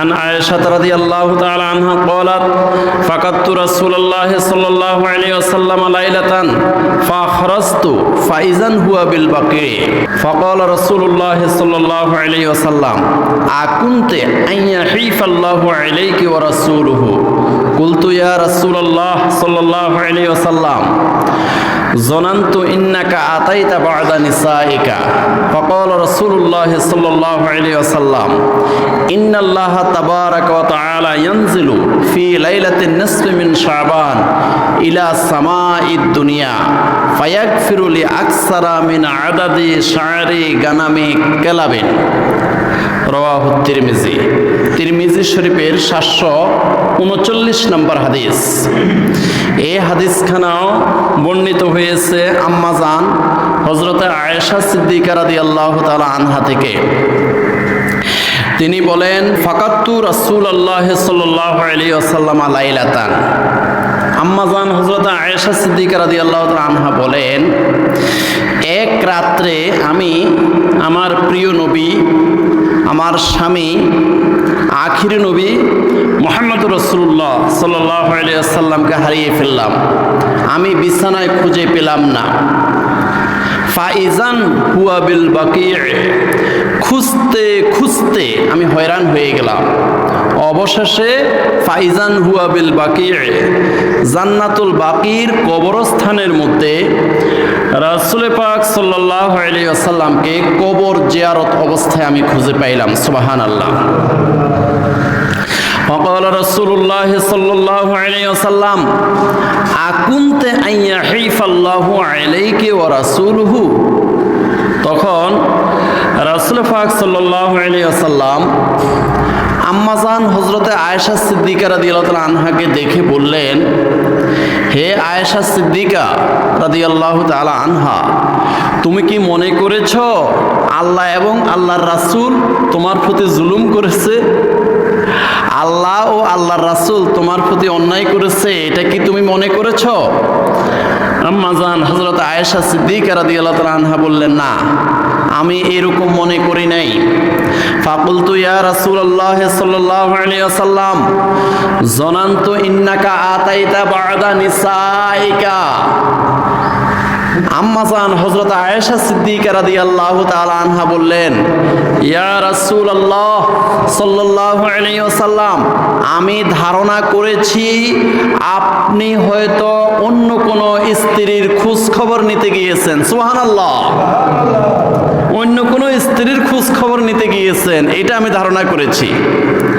عن عائشة رضي الله تعالى عنها قالت فقدت رسول الله صلى الله عليه وسلم ليلة فأخرجت فإذا هو بالبقيع فقال رسول الله صلى الله عليه وسلم أكنت أن يحيف الله عليك ورسوله قلت يا رسول الله صلى الله عليه وسلم ظننت إنك أتيت بعد نسائك فقال رسول الله صلى الله عليه وسلم إن الله تبارك وتعالى ينزل في ليلة النصف من شعبان إلى سماء الدنيا فيغفر لأكثر من عدد شعر غنم كلب رواه الترمذي তিরমিজি শরীফের 739 নম্বর হাদিস। এই হাদিসখানাও বর্ণিত হয়েছে আম্মাজান হযরতে আয়েশা সিদ্দিকা রাদিয়াল্লাহু তাআলা আনহা থেকে। তিনি বলেন ফাকাত্তু রাসূলুল্লাহ সাল্লাল্লাহু আলাইহি ওয়াসাল্লাম লাইলাতান। আম্মাজান হযরতে আয়েশা সিদ্দিকা রাদিয়াল্লাহু তাআলা আনহা বলেন এক রাত্রে আমি আমার প্রিয় নবী আমার স্বামী আখির নবী মুহাম্মদ রাসূলুল্লাহ সাল্লাল্লাহু আলাইহি ওয়াসাল্লামকে হারিয়ে ফেললাম। আমি বিছানায় খুঁজে পেলাম না। ফাইজান হুয়া বিল বাকিয়ে, খুঁজতে খুঁজতে আমি হয়রান হয়ে গেলাম। অবশেষে ফাইজান হুয়া বিল বাকিয়ে, জান্নাতুল বাকির কবরস্থানের মধ্যে রাসূল পাক সাল্লাল্লাহু আলাইহি ওয়াসাল্লামকে কবর জিয়ারত অবস্থায় আমি খুঁজে পাইলাম। সুবহানাল্লাহ। وقال رسول الله صلى الله عليه وسلم أكنت أن يحيف الله عليك ورسوله। তখন রাসূল পাক সাল্লাল্লাহু আলাইহি ওয়াসাল্লাম আম্মাজান হযরতে আয়েশা সিদ্দিকা রাদিয়াল্লাহু তাআলা আনহাকে দেখে বললেন, হে আয়েশা সিদ্দিকা রাদিয়াল্লাহু তাআলা আনহা, তুমি কি মনে করেছো আল্লাহ এবং আল্লাহর রাসূল তোমার প্রতি জুলুম করেছে? আল্লাহ ও আল্লাহর রাসূল তোমার প্রতি অন্যায় করেছে, এটা কি তুমি মনে করেছো? আম্মাজান হযরত আয়েশা সিদ্দিকা রাদিয়াল্লাহু তাআলা আনহা বললেন, না, আমি এরকম মনে করি নাই। ফাকুলতু ইয়া রাসূলুল্লাহ সাল্লাল্লাহু আলাইহি ওয়াসাল্লাম যনানতু ইন্নাকা আতাইতা বা'দা নিসাইকা। আম্মাজান হযরত আয়েশা সিদ্দিকা রাদিয়াল্লাহু তাআলা আনহা বললেন, ইয়া রাসূলুল্লাহ সাল্লাল্লাহু আলাইহি ওয়াসাল্লাম, আমি ধারণা করেছি আপনি হয়তো অন্য কোনো স্ত্রীর খোঁজ খবর নিতে গিয়েছেন। সুবহানাল্লাহ। অন্য কোনো স্ত্রীর খোঁজ খবর নিতে গিয়েছেন, এটা আমি ধারণা করেছি।